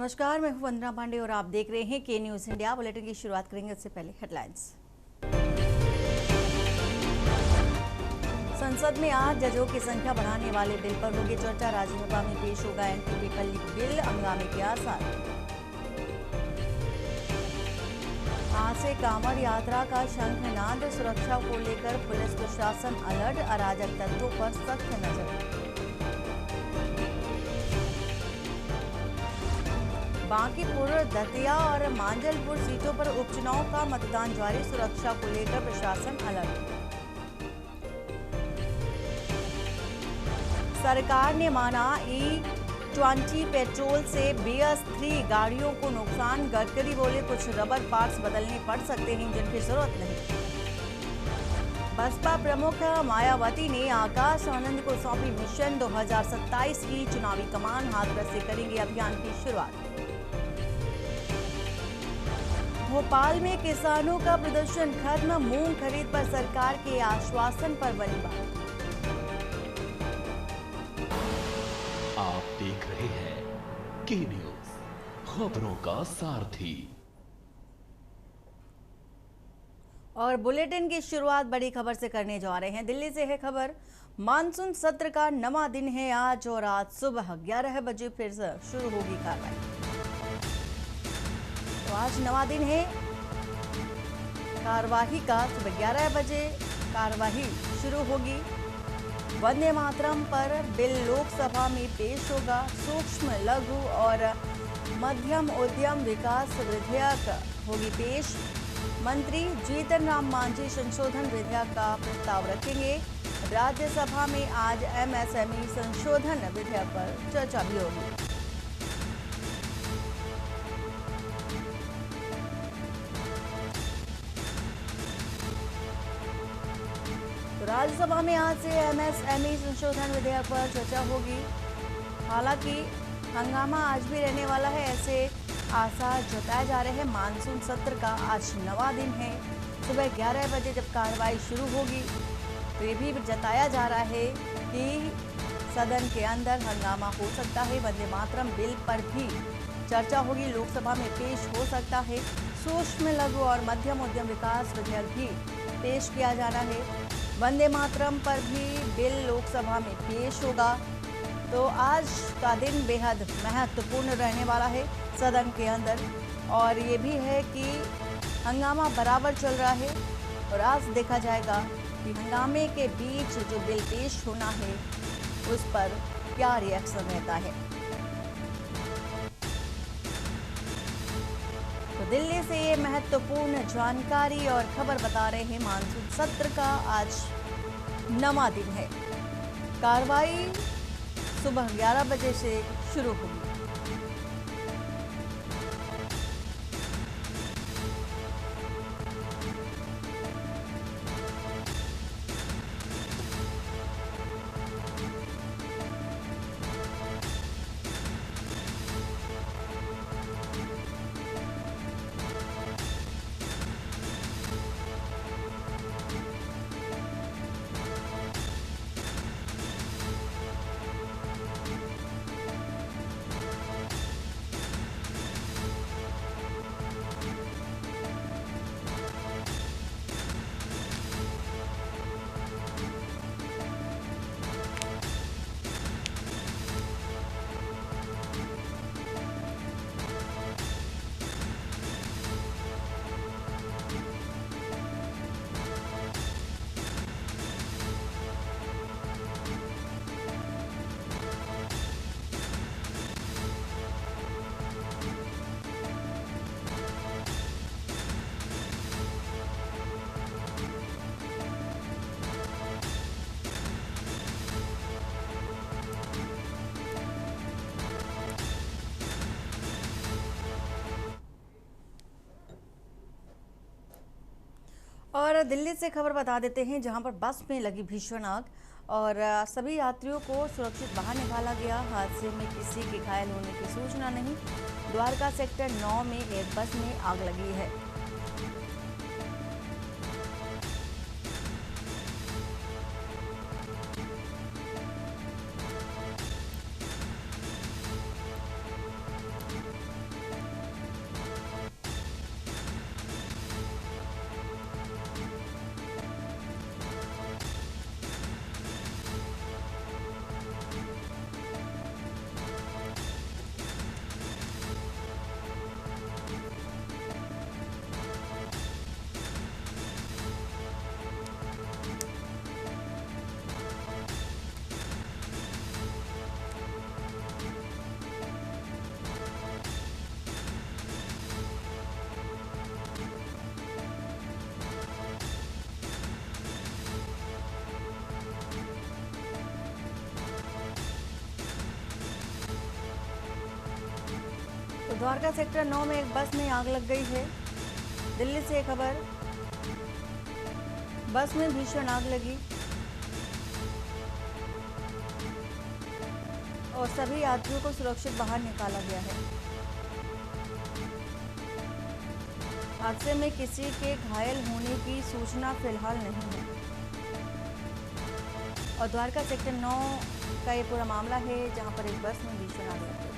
नमस्कार, मैं हूं वंदना पांडे और आप देख रहे हैं के न्यूज इंडिया। बुलेटिन की शुरुआत करेंगे इससे पहले हेडलाइंस। संसद में आज जजों की संख्या बढ़ाने वाले बिल पर होगी चर्चा। राज्यसभा में पेश होगा एनपीपी बिल, हंगामे के आसार। आज से कांवड़ यात्रा का शंखनाद, सुरक्षा को लेकर पुलिस प्रशासन अलर्ट, अराजक तत्वों पर सख्त नजर। बांकीपुर, दतिया और मांजलपुर सीटों पर उपचुनाव का मतदान जारी, सुरक्षा को लेकर प्रशासन अलर्ट। सरकार ने माना E20 पेट्रोल से BS3 गाड़ियों को नुकसान। गडकरी बोले कुछ रबर पार्ट्स बदलने पड़ सकते हैं, जिनकी जरूरत नहीं। बसपा प्रमुख मायावती ने आकाश आनंद को सौंपी मिशन 2027 की चुनावी कमान, हाथरस से करेंगे अभियान की शुरुआत। भोपाल में किसानों का प्रदर्शन खत्म, मूंग खरीद पर सरकार के आश्वासन पर बनी बात। आप देख रहे हैं के न्यूज, खबरों का सारथी। और बुलेटिन की शुरुआत बड़ी खबर से करने जा रहे हैं। दिल्ली से है खबर। मानसून सत्र का 9वां दिन है आज और आज सुबह 11 बजे फिर से शुरू होगी कार्रवाई। तो आज 9वां दिन है कार्यवाही का। सुबह 11 बजे कार्यवाही शुरू होगी। वंदे मातरम पर बिल लोकसभा में पेश होगा। सूक्ष्म, लघु और मध्यम उद्यम विकास विधेयक होगी पेश। मंत्री जीतन राम मांझी संशोधन विधेयक का प्रस्ताव रखेंगे। राज्यसभा में आज MSME संशोधन विधेयक पर चर्चा भी होगी। राज्यसभा में आज से MSME संशोधन विधेयक पर चर्चा होगी। हालांकि हंगामा आज भी रहने वाला है, ऐसे आसार जताए जा रहे हैं। मानसून सत्र का आज 9वां दिन है। सुबह 11 बजे जब कार्रवाई शुरू होगी तो ये भी जताया जा रहा है कि सदन के अंदर हंगामा हो सकता है। वंदे मातरम बिल पर भी चर्चा होगी, लोकसभा में पेश हो सकता है। सूक्ष्म, लघु और मध्यम उद्यम विकास विधेयक भी पेश किया जाना है। वंदे मातरम पर भी बिल लोकसभा में पेश होगा। तो आज का दिन बेहद महत्वपूर्ण रहने वाला है सदन के अंदर। और ये भी है कि हंगामा बराबर चल रहा है और आज देखा जाएगा कि हंगामे के बीच जो बिल पेश होना है उस पर क्या रिएक्शन रहता है। तो दिल्ली से ये महत्वपूर्ण जानकारी और खबर बता रहे हैं। मानसून सत्र का आज 9वां दिन है। कार्रवाई सुबह 11 बजे से शुरू होगी। और दिल्ली से खबर बता देते हैं, जहां पर बस में लगी भीषण आग और सभी यात्रियों को सुरक्षित बाहर निकाला गया। हादसे में किसी के घायल होने की सूचना नहीं। द्वारका सेक्टर 9 में एक बस में आग लगी है। तो द्वारका सेक्टर 9 में एक बस में आग लग गई है। दिल्ली से खबर, बस में भीषण आग लगी और सभी यात्रियों को सुरक्षित बाहर निकाला गया है। हादसे में किसी के घायल होने की सूचना फिलहाल नहीं है। और द्वारका सेक्टर 9 का ये पूरा मामला है, जहां पर एक बस में भीषण आग लग गई।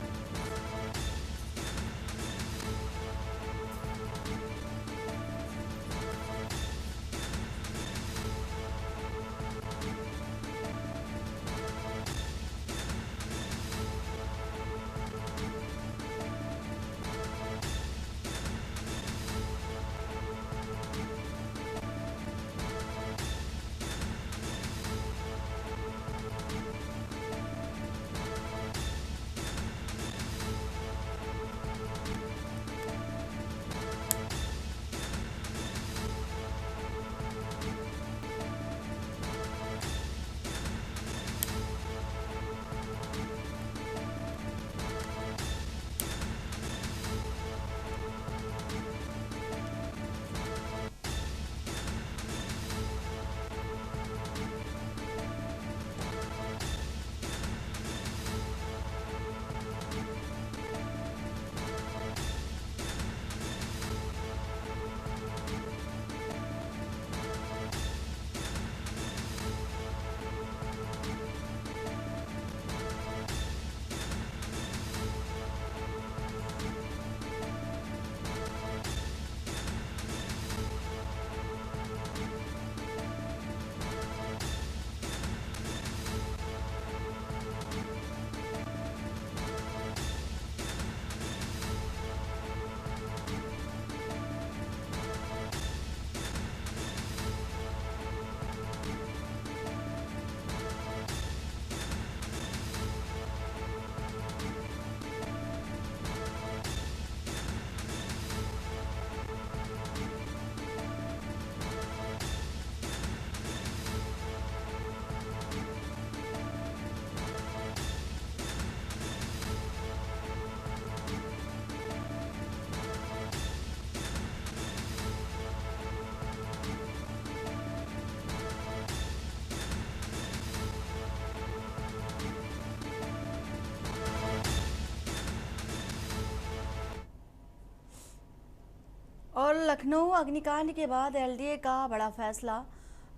और लखनऊ अग्निकांड के बाद एलडीए का बड़ा फैसला।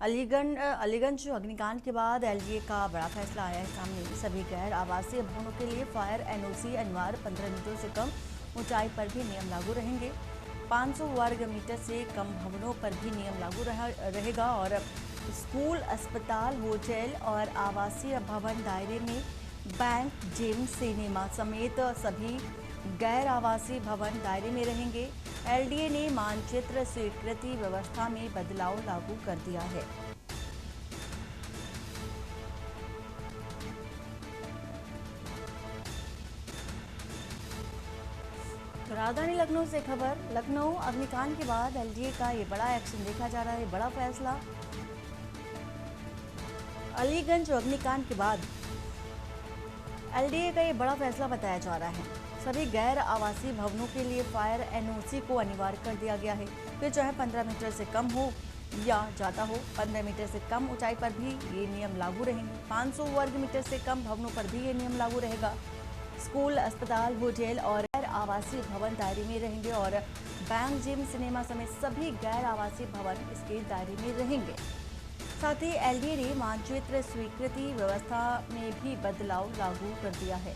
अलीगंज अग्निकांड के बाद एलडीए का बड़ा फैसला आया है सामने। सभी गैर आवासीय भवनों के लिए फायर एनओसी अनिवार्य, 15 मीटर से कम ऊंचाई पर भी नियम लागू रहेंगे। 500 वर्ग मीटर से कम भवनों पर भी नियम लागू रहेगा। और स्कूल, अस्पताल, होटल और आवासीय भवन दायरे में बैंक, जिम, सिनेमा समेत सभी गैर आवासीय भवन दायरे में रहेंगे। एलडीए ने मानचित्र स्वीकृति व्यवस्था में बदलाव लागू कर दिया है। तो राजधानी लखनऊ से खबर, लखनऊ अग्निकांड के बाद एलडीए का ये बड़ा एक्शन देखा जा रहा है, बड़ा फैसला। अलीगंज अग्निकांड के बाद एलडीए का ये बड़ा फैसला बताया जा रहा है। सभी गैर आवासीय भवनों के लिए फायर एनओसी को अनिवार्य कर दिया गया है। फिर चाहे 15 मीटर से कम हो या ज़्यादा हो, 15 मीटर से कम ऊंचाई पर भी ये नियम लागू रहेंगे। 500 वर्ग मीटर से कम भवनों पर भी ये नियम लागू रहेगा। स्कूल, अस्पताल, होटल और गैर आवासीय भवन दायरे में रहेंगे। और बैंक, जिम, सिनेमा समेत सभी गैर आवासीय भवन इसके दायरे में रहेंगे। साथ ही एलडीए ने मानचित्र स्वीकृति व्यवस्था में भी बदलाव लागू कर दिया है।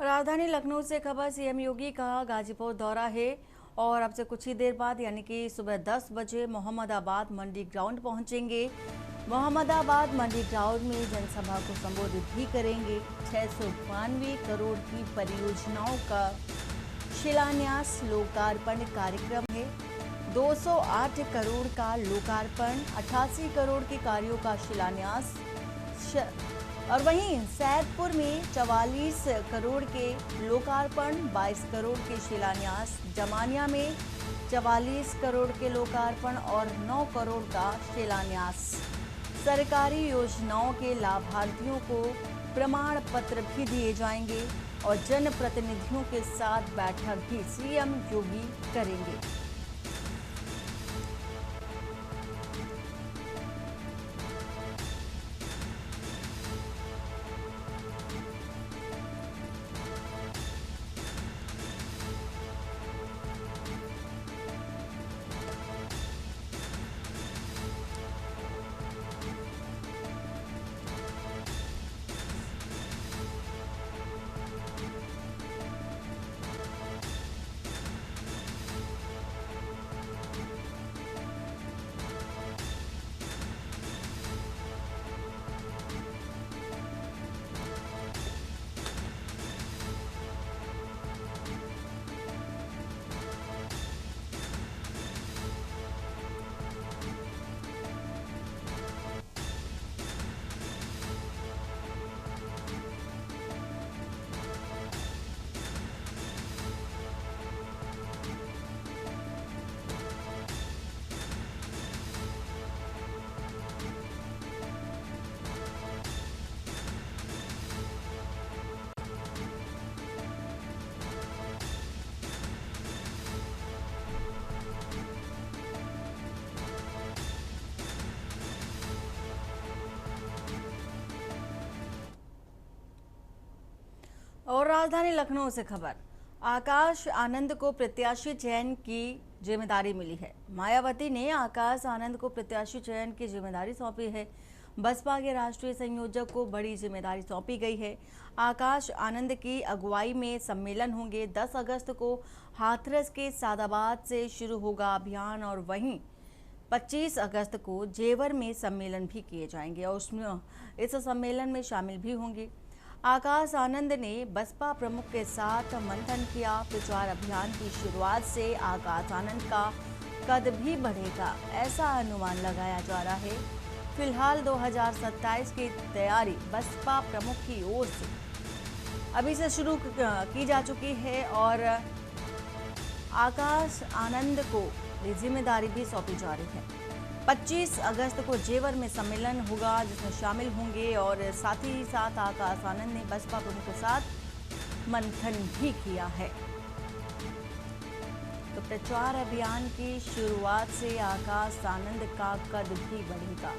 राजधानी लखनऊ से खबर सीएम योगी का गाजीपुर दौरा है और अब से कुछ ही देर बाद यानी कि सुबह 10 बजे मोहम्मदाबाद मंडी ग्राउंड पहुंचेंगे। मोहम्मदाबाद मंडी ग्राउंड में जनसभा को संबोधित भी करेंगे। 692 करोड़ की परियोजनाओं का शिलान्यास लोकार्पण कार्यक्रम है। 208 करोड़ का लोकार्पण, 88 करोड़ के कार्यों का शिलान्यास और वहीं सैदपुर में 44 करोड़ के लोकार्पण, 22 करोड़ के शिलान्यास, जमानिया में 44 करोड़ के लोकार्पण और 9 करोड़ का शिलान्यास। सरकारी योजनाओं के लाभार्थियों को प्रमाण पत्र भी दिए जाएंगे और जनप्रतिनिधियों के साथ बैठक भी सीएम योगी करेंगे। और राजधानी लखनऊ से खबर, आकाश आनंद को प्रत्याशी चयन की जिम्मेदारी मिली है। मायावती ने आकाश आनंद को प्रत्याशी चयन की जिम्मेदारी सौंपी है। बसपा के राष्ट्रीय संयोजक को बड़ी जिम्मेदारी सौंपी गई है। आकाश आनंद की अगुवाई में सम्मेलन होंगे। 10 अगस्त को हाथरस के सादाबाद से शुरू होगा अभियान और वहीं 25 अगस्त को जेवर में सम्मेलन भी किए जाएंगे और उसमें इस सम्मेलन में शामिल भी होंगे। आकाश आनंद ने बसपा प्रमुख के साथ मंथन किया। प्रचार अभियान की शुरुआत से आकाश आनंद का कद भी बढ़ेगा, ऐसा अनुमान लगाया जा रहा है। फिलहाल 2027 की तैयारी बसपा प्रमुख की ओर से अभी से शुरू की जा चुकी है और आकाश आनंद को जिम्मेदारी भी सौंपी जा रही है। 25 अगस्त को जेवर में सम्मेलन होगा जिसमें शामिल होंगे और साथ ही साथ आकाश आनंद ने बसपा प्रमुख के साथ मंथन भी किया है। तो प्रचार अभियान की शुरुआत से आकाश आनंद का कद भी बढ़ेगा।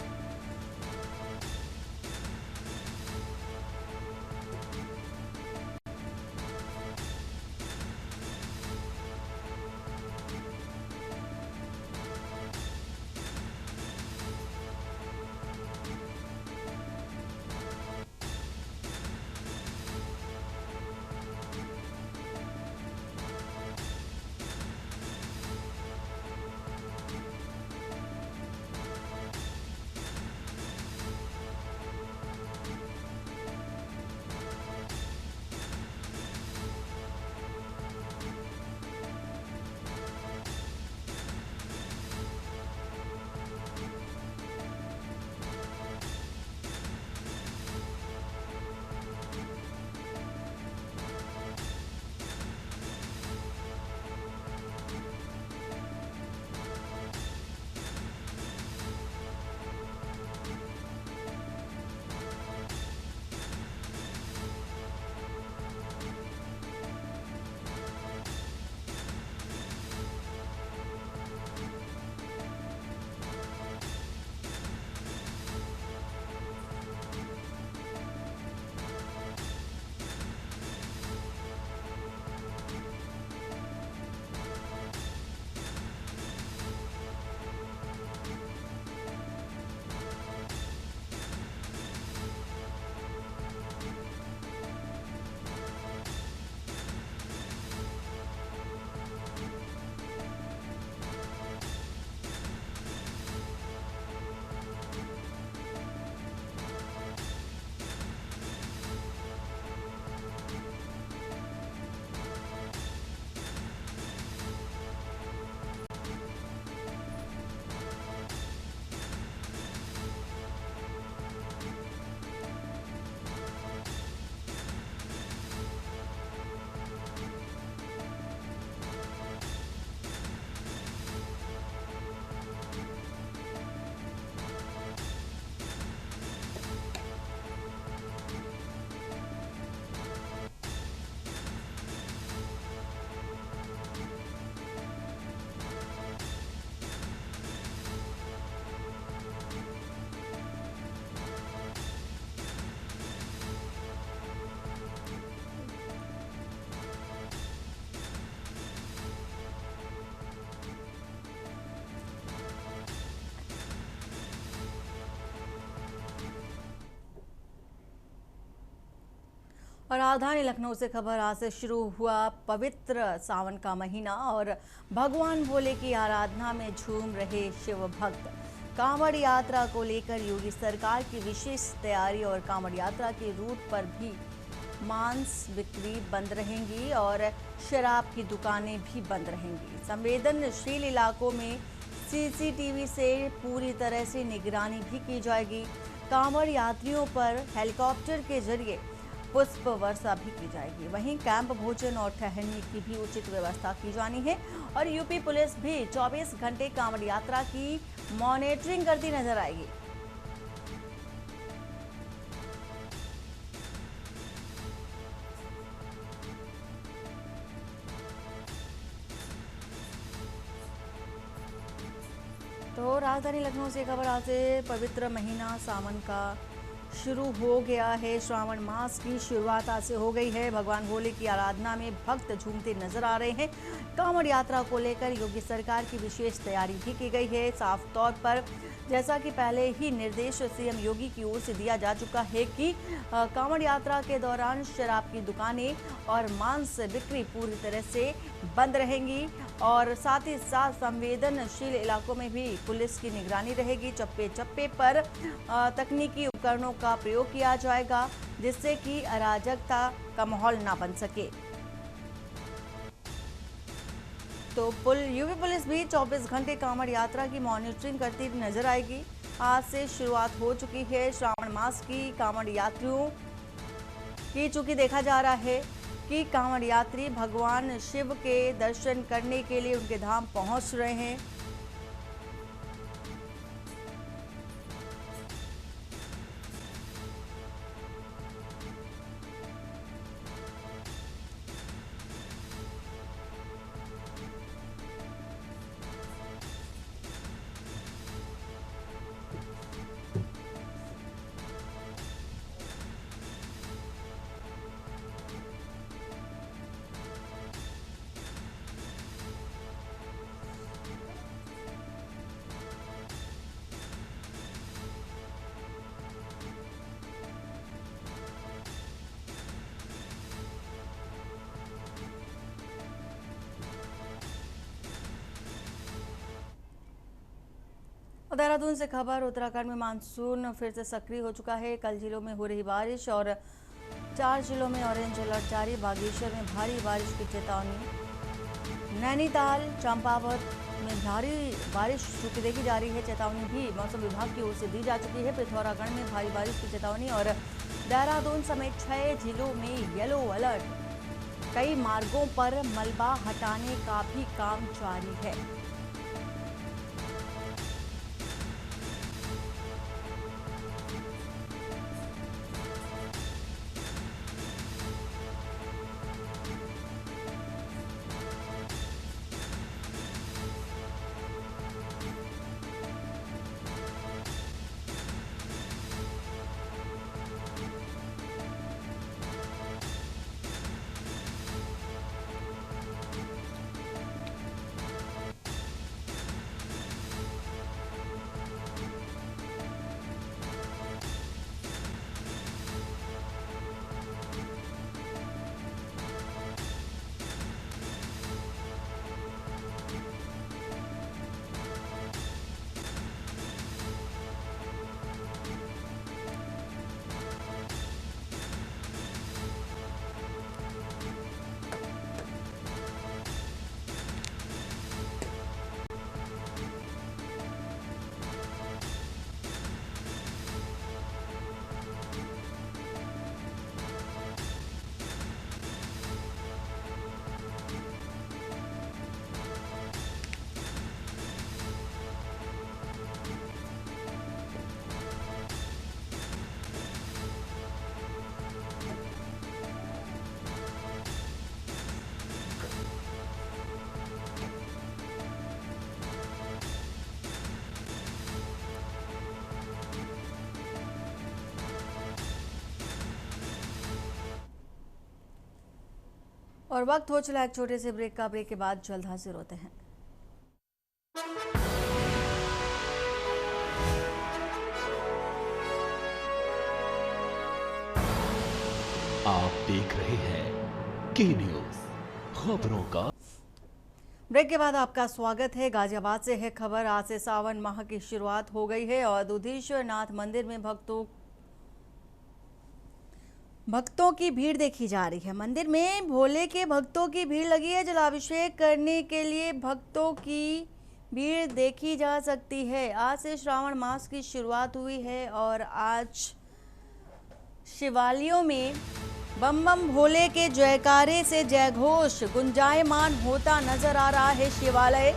और राजधानी लखनऊ से खबर आज से शुरू हुआ पवित्र सावन का महीना और भगवान भोले की आराधना में झूम रहे शिव भक्त। कांवड़ यात्रा को लेकर योगी सरकार की विशेष तैयारी और कांवड़ यात्रा के रूट पर भी मांस बिक्री बंद रहेंगी और शराब की दुकानें भी बंद रहेंगी। संवेदनशील इलाकों में सीसीटीवी से पूरी तरह से निगरानी भी की जाएगी। कांवड़ यात्रियों पर हेलीकॉप्टर के जरिए पुष्प वर्षा भी की जाएगी। वहीं कैंप भोजन और ठहरने की भी उचित व्यवस्था की जानी है और यूपी पुलिस भी 24 घंटे कांवड़ यात्रा की मॉनिटरिंग करती नजर आएगी। तो राजधानी लखनऊ से खबर आज से पवित्र महीना सावन का शुरू हो गया है। श्रावण मास की शुरुआत आज से हो गई है। भगवान भोले की आराधना में भक्त झूमते नजर आ रहे हैं। कांवड़ यात्रा को लेकर योगी सरकार की विशेष तैयारी भी की गई है। साफ तौर पर जैसा कि पहले ही निर्देश सीएम योगी की ओर से दिया जा चुका है कि कांवड़ यात्रा के दौरान शराब की दुकानें और मांस बिक्री पूरी तरह से बंद रहेंगी और साथ ही साथ संवेदनशील इलाकों में भी पुलिस की निगरानी रहेगी। चप्पे चप्पे पर तकनीकी उपकरणों का प्रयोग किया जाएगा जिससे कि अराजकता का माहौल ना बन सके। तो यूपी पुलिस भी 24 घंटे कांवड़ यात्रा की मॉनिटरिंग करती नजर आएगी। आज से शुरुआत हो चुकी है श्रावण मास की। कांवड़ यात्रियों की चूंकि देखा जा रहा है कि कांवड़ यात्री भगवान शिव के दर्शन करने के लिए उनके धाम पहुंच रहे हैं। देहरादून से खबर, उत्तराखंड में मानसून फिर से सक्रिय हो चुका है। कल जिलों में हो रही बारिश और 4 जिलों में ऑरेंज अलर्ट जारी। बागेश्वर में भारी बारिश की चेतावनी। नैनीताल, चंपावत में भारी बारिश चूंकि देखी जा रही है, चेतावनी भी मौसम विभाग की ओर से दी जा चुकी है। पिथौरागढ़ में भारी बारिश की चेतावनी और देहरादून समेत 6 जिलों में येलो अलर्ट। कई मार्गों पर मलबा हटाने का भी काम जारी है। और वक्त हो चला एक छोटे से ब्रेक का। ब्रेक के बाद जल्द हाजिर होते हैं। आप देख रहे हैं के न्यूज खबरों का। ब्रेक के बाद आपका स्वागत है। गाजियाबाद से है खबर। आज से सावन माह की शुरुआत हो गई है और दुधेश्वर नाथ मंदिर में भक्तों की भीड़ देखी जा रही है। मंदिर में भोले के भक्तों की भीड़ लगी है। जलाभिषेक करने के लिए भक्तों की भीड़ देखी जा सकती है। आज से श्रावण मास की शुरुआत हुई है और आज शिवालयों में बम बम भोले के जयकारे से जयघोष गुंजायमान होता नजर आ रहा है। शिवालय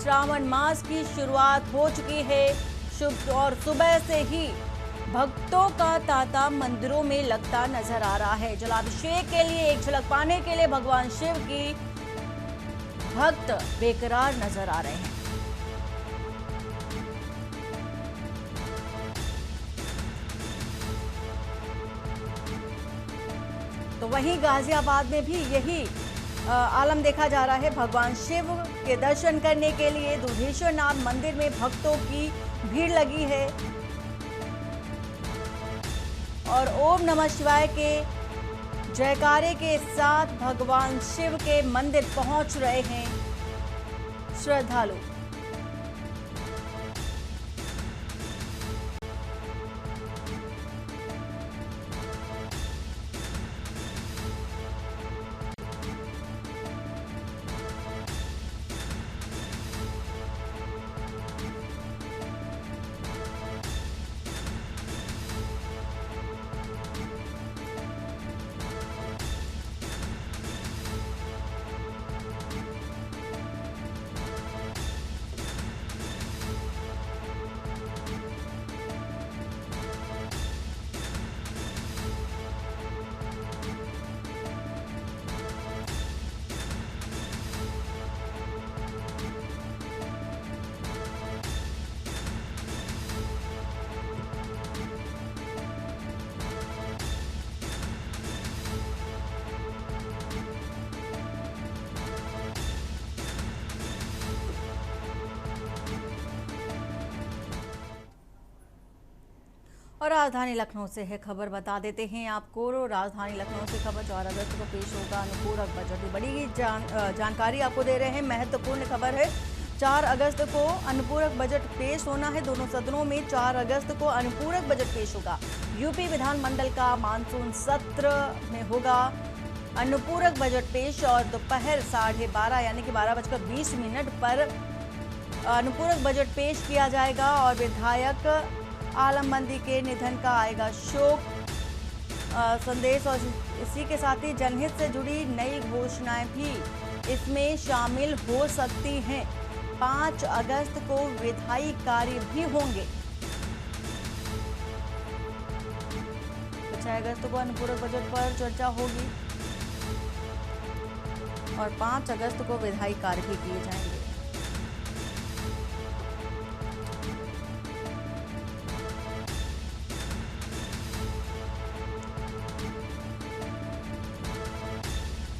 श्रावण मास की शुरुआत हो चुकी है शुभ और सुबह से ही भक्तों का तांता मंदिरों में लगता नजर आ रहा है। जलाभिषेक के लिए एक झलक पाने के लिए भगवान शिव की भक्त बेकरार नजर आ रहे हैं। तो वहीं गाजियाबाद में भी यही आलम देखा जा रहा है। भगवान शिव के दर्शन करने के लिए दुधेश्वर नाथ मंदिर में भक्तों की भीड़ लगी है और ओम नमः शिवाय के जयकारे के साथ भगवान शिव के मंदिर पहुंच रहे हैं श्रद्धालु। और राजधानी लखनऊ से है खबर। बता देते हैं आपको, राजधानी लखनऊ से खबर 4 अगस्त को पेश होगा अनुपूरक बजट। बड़ी जानकारी आपको दे रहे हैं, महत्वपूर्ण खबर है। 4 अगस्त को अनुपूरक बजट पेश होना है। दोनों सदनों में 4 अगस्त को अनुपूरक बजट पेश होगा। यूपी विधानमंडल का मानसून सत्र में होगा अनुपूरक बजट पेश और दोपहर 12:30 यानी कि 12:20 पर अनुपूरक बजट पेश किया जाएगा और विधायक आलम बंदी के निधन का आएगा शोक संदेश और इसी के साथ ही जनहित से जुड़ी नई घोषणाएं भी इसमें शामिल हो सकती हैं। 5 अगस्त को विधायी कार्य भी होंगे। 6 अगस्त को अनुपूरक बजट पर चर्चा होगी और 5 अगस्त को विधायी कार्य भी किए जाएंगे।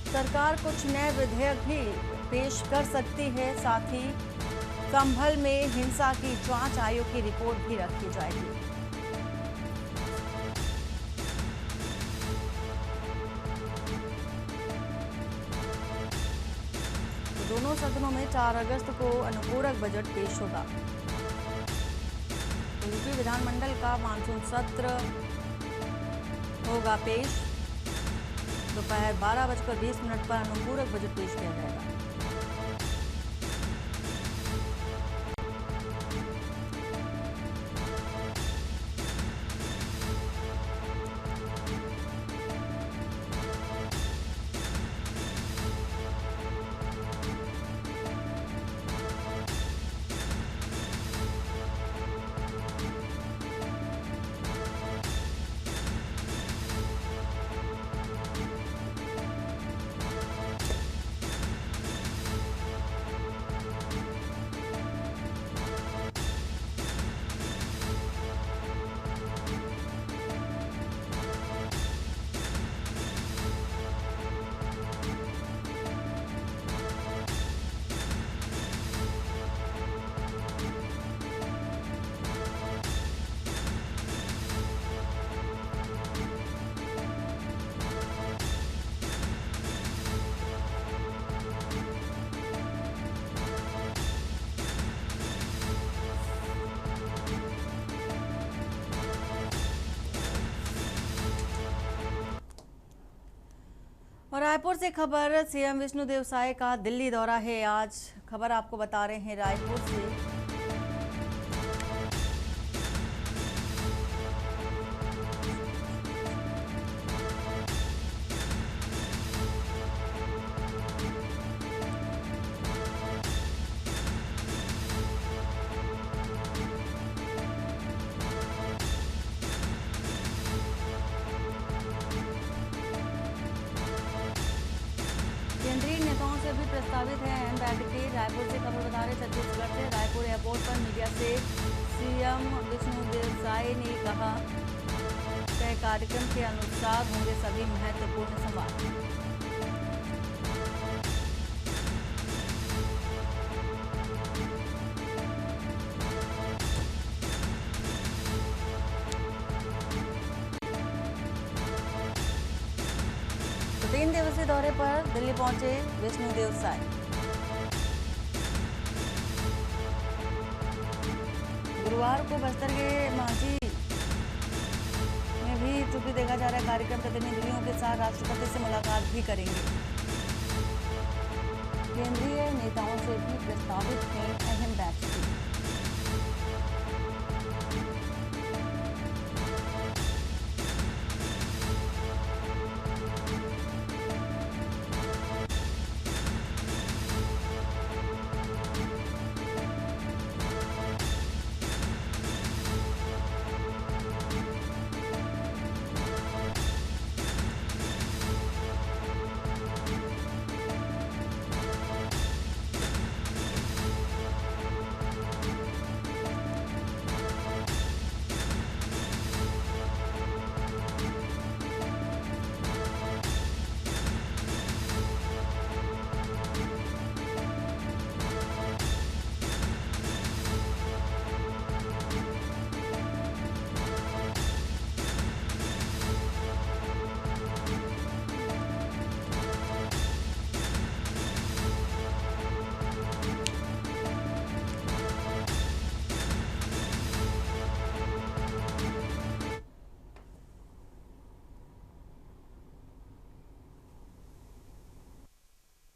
सरकार कुछ नए विधेयक भी पेश कर सकती है। साथ ही संभल में हिंसा की जांच आयोग की रिपोर्ट भी रखी जाएगी। तो दोनों सदनों में 4 अगस्त को अनुपूरक बजट पेश होगा। यूपी विधानमंडल का मानसून सत्र होगा पेश। दोपहर 12:20 पर अनुपूरक बजट पेश किया जाएगा। और रायपुर से खबर, सीएम विष्णुदेव साय का दिल्ली दौरा है आज। खबर आपको बता रहे हैं रायपुर से। 3 नेताओं से भी प्रस्तावित है अहम बैठकें। रायपुर से खबर बता रहे छत्तीसगढ़ से रायपुर एयरपोर्ट पर मीडिया से सीएम विष्णुदेव साय ने कहा, तय कार्यक्रम के अनुसार होंगे सभी महत्वपूर्ण संवाद। तो 3 दिवसीय दौरे पर दिल्ली पहुंचे विष्णुदेव साय। गुरुवार को बस्तर के मांझी में भी चूंकि देखा जा रहा है कार्यक्रम प्रतिनिधियों के साथ राष्ट्रपति से मुलाकात भी करेंगे। केंद्रीय नेताओं से भी प्रस्तावित हैं अहम बैठकें।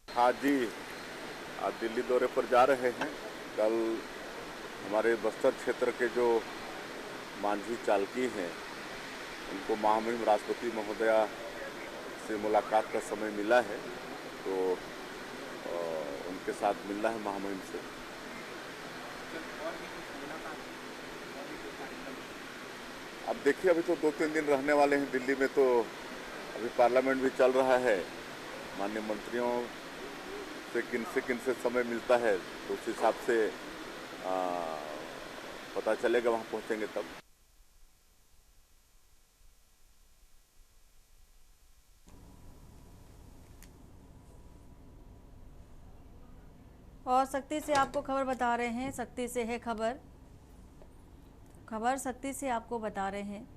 हाँ जी, आज दिल्ली दौरे पर जा रहे हैं। कल हमारे बस्तर क्षेत्र के जो मांझी चालकी हैं उनको महामहिम राष्ट्रपति महोदया से मुलाकात का समय मिला है, तो उनके साथ मिलना है महामहिम से। अब देखिए, अभी तो 2-3 दिन रहने वाले हैं दिल्ली में, तो अभी पार्लियामेंट भी चल रहा है। माननीय मंत्रियों से किन से समय मिलता है तो उस हिसाब से पता चलेगा, वहाँ पहुँचेंगे तब। और सख्ती से आपको खबर बता रहे हैं, सख्ती से है खबर सख्ती से आपको बता रहे हैं।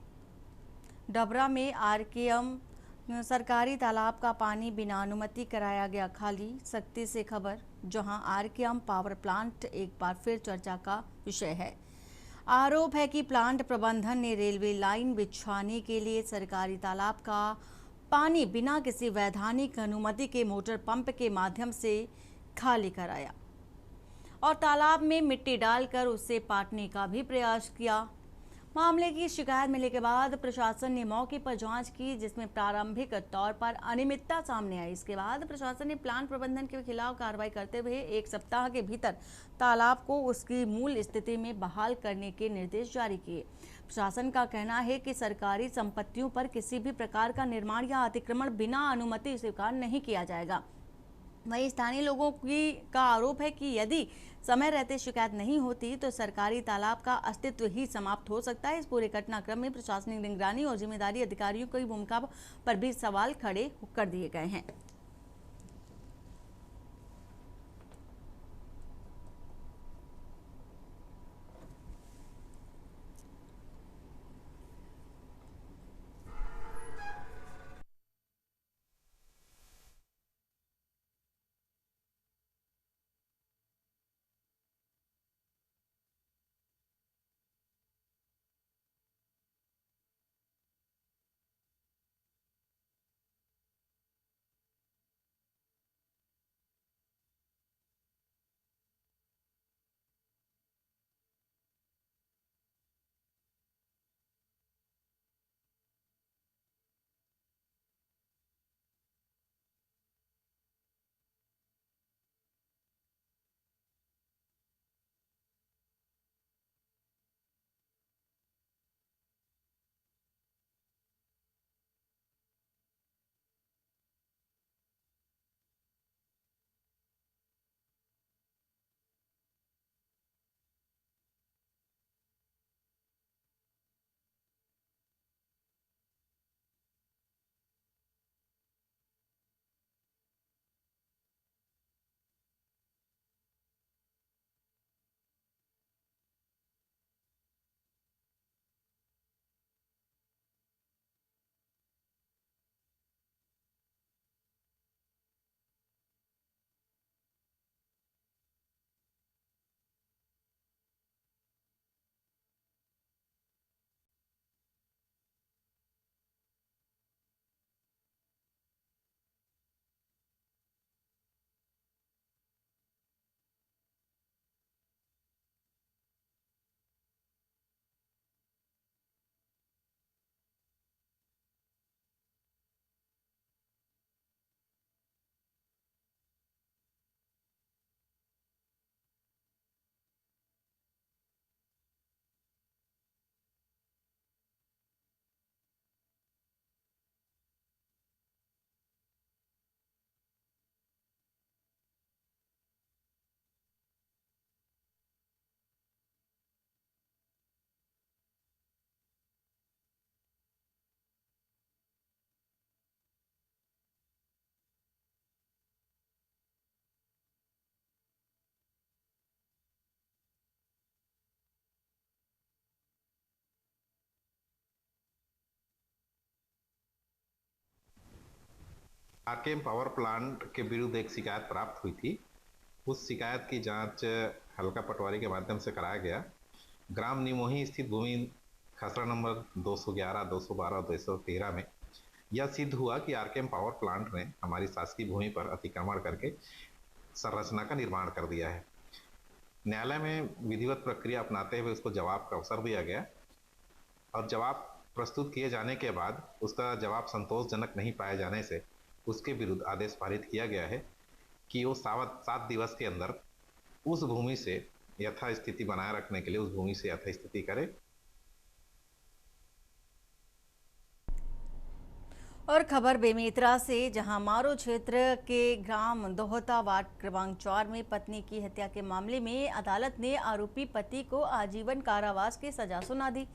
डबरा में आरकेएम सरकारी तालाब का पानी बिना अनुमति कराया गया खाली। सख्ती से खबर, जहां आरकेएम पावर प्लांट एक बार फिर चर्चा का विषय है। आरोप है कि प्लांट प्रबंधन ने रेलवे लाइन बिछाने के लिए सरकारी तालाब का पानी बिना किसी वैधानिक अनुमति के मोटर पंप के माध्यम से खाली कराया और तालाब में मिट्टी डालकर उसे पाटने का भी प्रयास किया। मामले की शिकायत मिलने के बाद प्रशासन ने मौके पर जांच की, जिसमें प्रारंभिक तौर पर अनियमितता सामने आई। इसके बाद प्रशासन ने प्लांट प्रबंधन के खिलाफ कार्रवाई करते हुए 1 सप्ताह के भीतर तालाब को उसकी मूल स्थिति में बहाल करने के निर्देश जारी किए। प्रशासन का कहना है कि सरकारी संपत्तियों पर किसी भी प्रकार का निर्माण या अतिक्रमण बिना अनुमति स्वीकार नहीं किया जाएगा। वहीं स्थानीय लोगों का आरोप है कि यदि समय रहते शिकायत नहीं होती तो सरकारी तालाब का अस्तित्व ही समाप्त हो सकता है। इस पूरे घटनाक्रम में प्रशासनिक निगरानी और जिम्मेदारी अधिकारियों की भूमिका पर भी सवाल खड़े कर दिए गए हैं। आरकेएम पावर प्लांट के विरुद्ध एक शिकायत प्राप्त हुई थी। उस शिकायत की जांच हल्का पटवारी के माध्यम से कराया गया। ग्राम निमोही स्थित भूमि खसरा नंबर 211, 212, 213 में यह सिद्ध हुआ कि आरकेएम पावर प्लांट ने हमारी शासकीय भूमि पर अतिक्रमण करके संरचना का निर्माण कर दिया है। न्यायालय में विधिवत प्रक्रिया अपनाते हुए उसको जवाब का अवसर दिया गया और जवाब प्रस्तुत किए जाने के बाद उसका जवाब संतोषजनक नहीं पाए जाने से उसके विरुद्ध आदेश पारित किया गया है कि वो 7 दिवस के अंदर उस भूमि से यथास्थिति बनाए रखने के लिए उस भूमि से यथास्थिति करे। और खबर बेमेतरा से, जहां मारो क्षेत्र के ग्राम दोहता वार्ड क्रमांक 4 में पत्नी की हत्या के मामले में अदालत ने आरोपी पति को आजीवन कारावास की सजा सुना दी।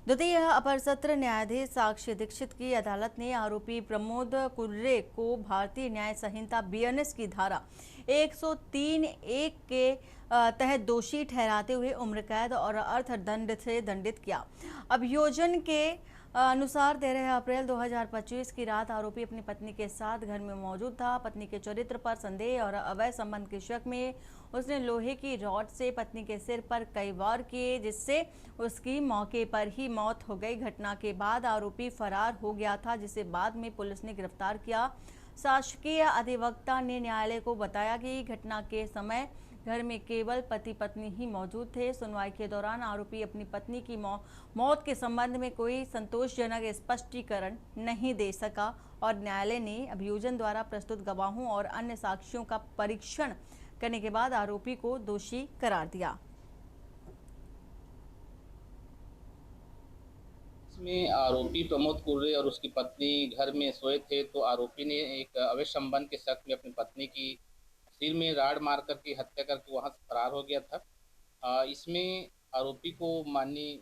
द्वितीय अपर सत्र न्यायाधीश साक्षी दीक्षित की अदालत ने आरोपी प्रमोद कुर्रे को भारतीय न्याय संहिता बीएनएस की धारा 103(1) के तहत दोषी ठहराते हुए उम्र कैद और अर्थदंड से दंडित किया। अभियोजन के अनुसार 13 अप्रैल 2025 की रात आरोपी अपनी पत्नी के साथ घर में मौजूद था। पत्नी के चरित्र पर संदेह और अवैध संबंध के शक में उसने लोहे की रॉड से पत्नी के सिर पर कई वार किए, जिससे उसकी मौके पर ही मौत हो गई। घटना के बाद आरोपी फरार हो गया था, जिसे बाद में पुलिस ने गिरफ्तार किया। शासकीय अधिवक्ता ने न्यायालय को बताया कि घटना के समय घर में केवल पति पत्नी ही मौजूद थे। सुनवाई के दौरान आरोपी अपनी पत्नी की मौत के संबंध में कोई संतोषजनक स्पष्टीकरण नहीं दे सका और न्यायालय ने अभियोजन द्वारा प्रस्तुत गवाहों और अन्य साक्ष्यों का परीक्षण करने के बाद आरोपी को दोषी करार दिया। इसमें आरोपी प्रमोद कुर्रे और उसकी पत्नी घर में सोए थे, तो आरोपी ने एक अवैध संबंध के शक में अपनी पत्नी की सिर में राड मार करके हत्या करके वहां से फरार हो गया था। इसमें आरोपी को माननीय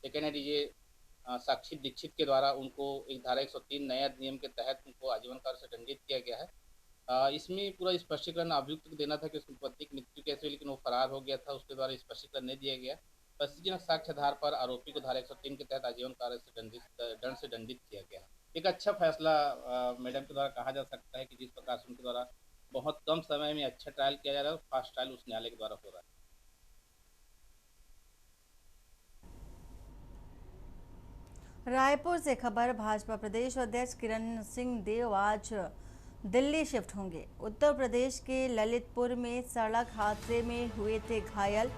सेकेंड एडीजे साक्षी दीक्षित के द्वारा उनको एक धारा 103 नया नियम के तहत उनको आजीवन कारावास से दंडित किया गया है। इसमें पूरा स्पष्टीकरण अभियुक्त को देना था कि उसकी पत्नी की मृत्यु कैसे हुई, लेकिन वो फरार हो गया था, उसके द्वारा स्पष्टीकरण नहीं दिया गया। प्रसिद्धजनक साक्ष्य आधार पर आरोपी को धारा 103 के तहत आजीवन कारावास से दंड से दंडित किया गया। एक अच्छा फैसला मैडम के द्वारा कहा जा सकता है कि जिस प्रकार से उनके द्वारा बहुत कम समय में अच्छा ट्रायल किया जा रहा है और फास्ट ट्रायल उस न्यायालय के द्वारा हो रहा है। रायपुर से खबर, भाजपा प्रदेश अध्यक्ष किरण सिंह देव आज दिल्ली शिफ्ट होंगे। उत्तर प्रदेश के ललितपुर में सड़क हादसे में हुए थे घायल।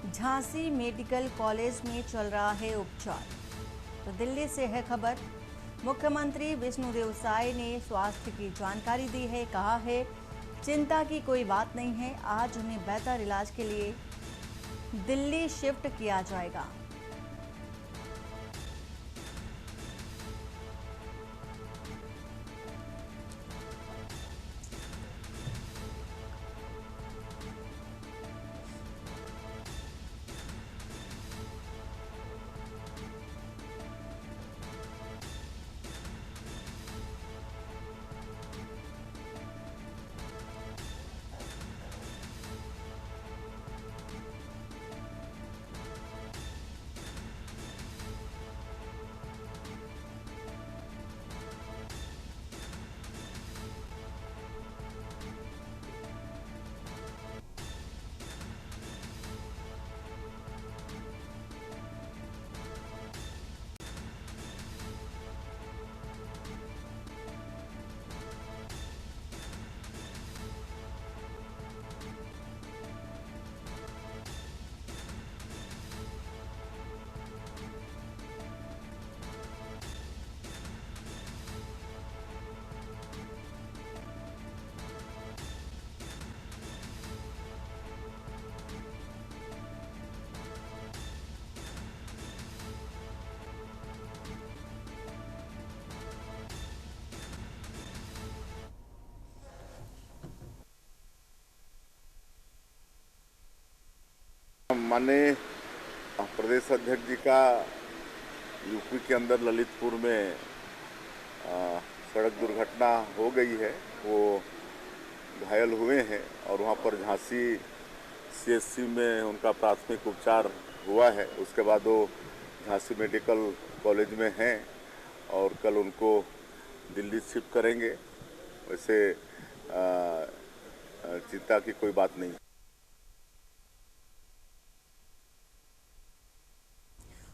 झांसी मेडिकल कॉलेज में चल रहा है उपचार। तो दिल्ली से है खबर, मुख्यमंत्री विष्णुदेव साय ने स्वास्थ्य की जानकारी दी है। कहा है चिंता की कोई बात नहीं है, आज उन्हें बेहतर इलाज के लिए दिल्ली शिफ्ट किया जाएगा। माननीय प्रदेश अध्यक्ष जी का यूपी के अंदर ललितपुर में सड़क दुर्घटना हो गई है, वो घायल हुए हैं और वहाँ पर झांसी सीएचसी में उनका प्राथमिक उपचार हुआ है। उसके बाद वो झांसी मेडिकल कॉलेज में हैं और कल उनको दिल्ली शिफ्ट करेंगे। वैसे चिंता की कोई बात नहीं।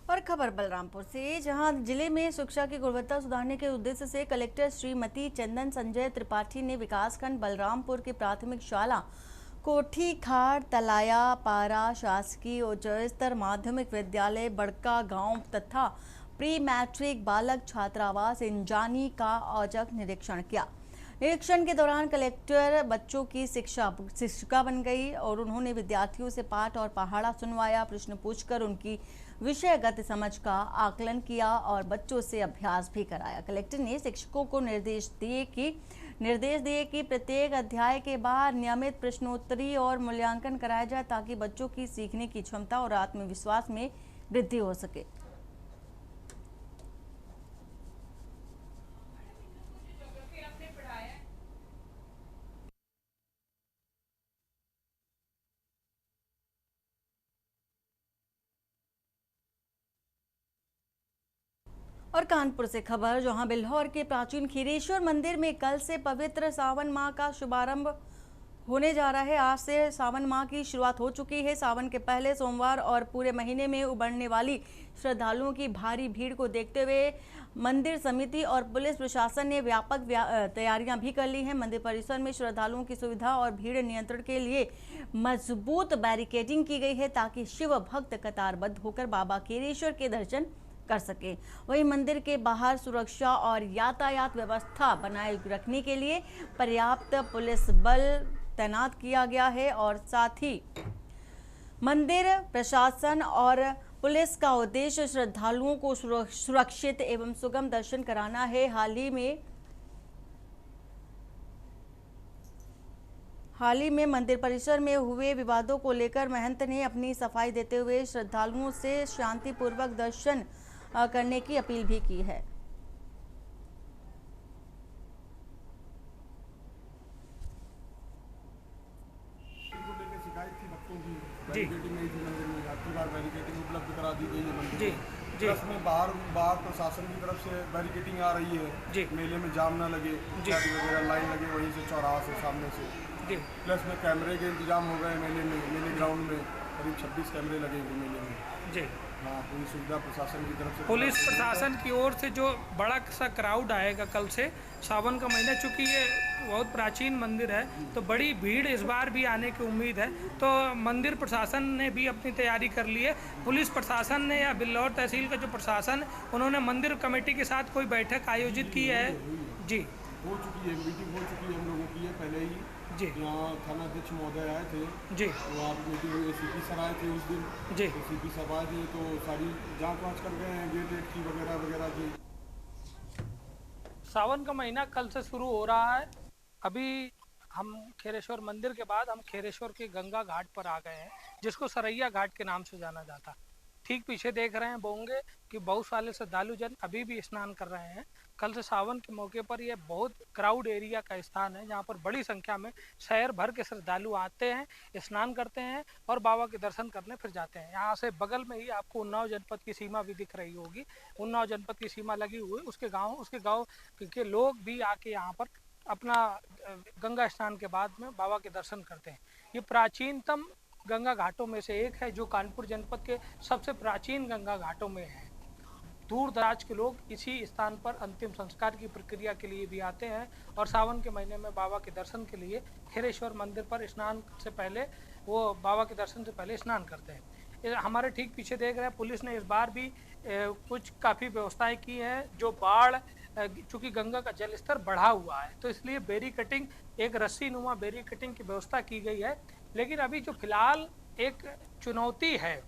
और खबर बलरामपुर से, जहां जिले में शिक्षा की गुणवत्ता सुधारने के उद्देश्य से कलेक्टर श्रीमती चंदन संजय त्रिपाठी ने विकासखंड बलरामपुर की प्राथमिक शाला कोठी खाड़ तलाया पारा शासकीय उच्चतर माध्यमिक विद्यालय बड़का गांव तथा प्री मैट्रिक बालक छात्रावास इंजानी का औचक निरीक्षण किया। निरीक्षण के दौरान कलेक्टर बच्चों की शिक्षिका बन गई और उन्होंने विद्यार्थियों से पाठ और पहाड़ा सुनवाया, प्रश्न पूछकर उनकी विषयगत समझ का आकलन किया और बच्चों से अभ्यास भी कराया। कलेक्टर ने शिक्षकों को निर्देश दिए कि प्रत्येक अध्याय के बाद नियमित प्रश्नोत्तरी और मूल्यांकन कराया जाए ताकि बच्चों की सीखने की क्षमता और आत्मविश्वास में वृद्धि हो सके। और कानपुर से खबर, जहां बिल्हौर के प्राचीन खीरेश्वर मंदिर में कल से पवित्र सावन माह का शुभारंभ होने जा रहा है। आज से सावन माह की शुरुआत हो चुकी है। सावन के पहले सोमवार और पूरे महीने में उमड़ने वाली श्रद्धालुओं की भारी भीड़ को देखते हुए मंदिर समिति और पुलिस प्रशासन ने व्यापक तैयारियां भी कर ली हैं। मंदिर परिसर में श्रद्धालुओं की सुविधा और भीड़ नियंत्रण के लिए मजबूत बैरिकेडिंग की गई है ताकि शिव भक्त कतारबद्ध होकर बाबा खीरेश्वर के दर्शन कर सके। वहीं मंदिर के बाहर सुरक्षा और यातायात व्यवस्था बनाए रखने के लिए पर्याप्त पुलिस बल तैनात किया गया है और साथ ही मंदिर प्रशासन और पुलिस का उद्देश्य श्रद्धालुओं को सुरक्षित एवं सुगम दर्शन कराना है। हाल ही में मंदिर परिसर में हुए विवादों को लेकर महंत ने अपनी सफाई देते हुए श्रद्धालुओं से शांतिपूर्वक दर्शन करने की अपील भी की है। शिकायत थी बच्चों की बैरिकेडिंग नहीं थी मंदिर में, आपकी बार बैरिकेडिंग उपलब्ध करा दी गई है मंदिर जी जी। प्लस में बाहर प्रशासन की तरफ से बैरिकेडिंग आ रही है जी। मेले में जाम ना लगे, गाड़ी वगैरह लाइन लगे वहीं से चौराहा से सामने से जी। प्लस में कैमरे के इंतजाम हो गए मेले ग्राउंड में करीब 26 कैमरे लगे हुए मेले में जी। हाँ, पूरी सुविधा प्रशासन की तरफ से, पुलिस प्रशासन की ओर से जो बड़ा सा क्राउड आएगा कल से, सावन का महीना, चूँकि ये बहुत प्राचीन मंदिर है तो बड़ी भीड़ इस बार भी आने की उम्मीद है। तो मंदिर प्रशासन ने भी अपनी तैयारी कर ली है। पुलिस प्रशासन ने या बिल्हौर तहसील का जो प्रशासन, उन्होंने मंदिर कमेटी के साथ कोई बैठक आयोजित की है जी। हो चुकी है, मीटिंग हो चुकी है हम लोगों की है पहले ही जी। यहाँ थाना अध्यक्ष महोदय आए थे जी। तो आप मीटिंग हुई, सीपी सर आए थे उस दिन जी। तो सीपी साहब आए थे तो सारी जांच वाँच कर गए हैं गेट की वगैरह की। सावन का महीना कल से शुरू हो रहा है। अभी हम खीरेश्वर मंदिर के बाद हम खीरेश्वर के गंगा घाट पर आ गए हैं, जिसको सरैया घाट के नाम से जाना जाता है। ठीक पीछे देख रहे हैं बोंगे कि बहुत सारे श्रद्धालु जन अभी भी स्नान कर रहे हैं। कल से सावन के मौके पर यह बहुत क्राउड एरिया का स्थान है, जहां पर बड़ी संख्या में शहर भर के श्रद्धालु आते हैं, स्नान करते हैं और बाबा के दर्शन करने फिर जाते हैं। यहाँ से बगल में ही आपको उन्नाव जनपद की सीमा भी दिख रही होगी। उन्नाव जनपद की सीमा लगी हुई, उसके गाँव के लोग भी आके यहाँ पर अपना गंगा स्नान के बाद में बाबा के दर्शन करते हैं। ये प्राचीनतम गंगा घाटों में से एक है, जो कानपुर जनपद के सबसे प्राचीन गंगा घाटों में है। दूर दराज के लोग इसी स्थान पर अंतिम संस्कार की प्रक्रिया के लिए भी आते हैं और सावन के महीने में बाबा के दर्शन के लिए खीरेश्वर मंदिर पर स्नान से पहले वो बाबा के दर्शन से पहले स्नान करते हैं। हमारे ठीक पीछे देख रहे हैं, पुलिस ने इस बार भी कुछ काफ़ी व्यवस्थाएं की हैं। जो बाढ़, चूँकि गंगा का जल स्तर बढ़ा हुआ है तो इसलिए बैरिकेडिंग, एक रस्सी नुमा बैरिकेडिंग की व्यवस्था की गई है। लेकिन अभी जो फिलहाल एक चुनौती है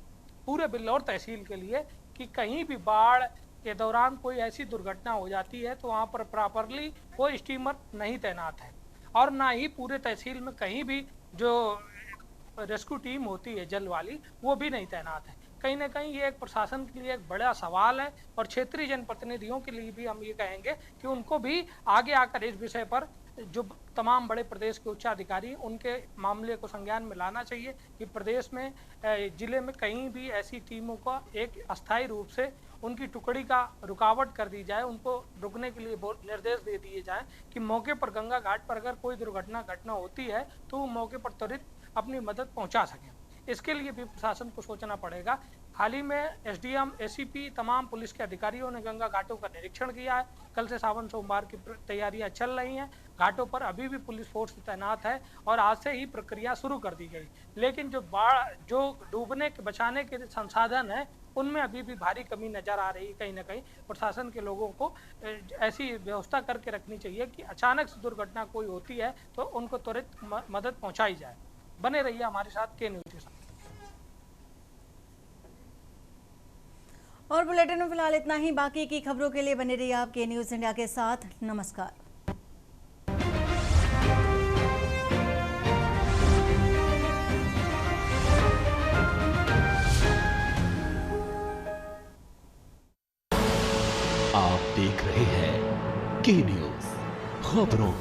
पूरे बिल्हौर तहसील के लिए कि कहीं भी बाढ़ के दौरान कोई ऐसी दुर्घटना हो जाती है तो वहाँ पर प्रॉपरली कोई स्टीमर नहीं तैनात है और ना ही पूरे तहसील में कहीं भी जो रेस्क्यू टीम होती है जल वाली वो भी नहीं तैनात है। कहीं ना कहीं ये एक प्रशासन के लिए एक बड़ा सवाल है और क्षेत्रीय जनप्रतिनिधियों के लिए भी हम ये कहेंगे कि उनको भी आगे आकर इस विषय पर जो तमाम बड़े प्रदेश के उच्च अधिकारी उनके मामले को संज्ञान में लाना चाहिए कि प्रदेश में जिले में कहीं भी ऐसी टीमों का एक अस्थायी रूप से उनकी टुकड़ी का रुकावट कर दी जाए, उनको रुकने के लिए निर्देश दे दिए जाए कि मौके पर गंगा घाट पर अगर कोई घटना होती है तो वो मौके पर त्वरित अपनी मदद पहुंचा सकें। इसके लिए भी प्रशासन को सोचना पड़ेगा। हाल ही में एसडीएम, एसीपी, तमाम पुलिस के अधिकारियों ने गंगा घाटों का निरीक्षण किया है। कल से सावन सोमवार की तैयारियां चल रही हैं। घाटों पर अभी भी पुलिस फोर्स तैनात है और आज से ही प्रक्रिया शुरू कर दी गई। लेकिन जो डूबने के बचाने के संसाधन है उनमें अभी भी भारी कमी नजर आ रही है। कहीं ना कहीं प्रशासन के लोगों को ऐसी व्यवस्था करके रखनी चाहिए कि अचानक से दुर्घटना कोई होती है तो उनको त्वरित मदद पहुंचाई जाए। बने रहिए हमारे साथ के न्यूज़ के साथ। और बुलेटिन में फिलहाल इतना ही। बाकी की खबरों के लिए बने रहिए आप के न्यूज़ इंडिया के साथ। नमस्कार। आप देख रहे हैं के न्यूज़, खबरों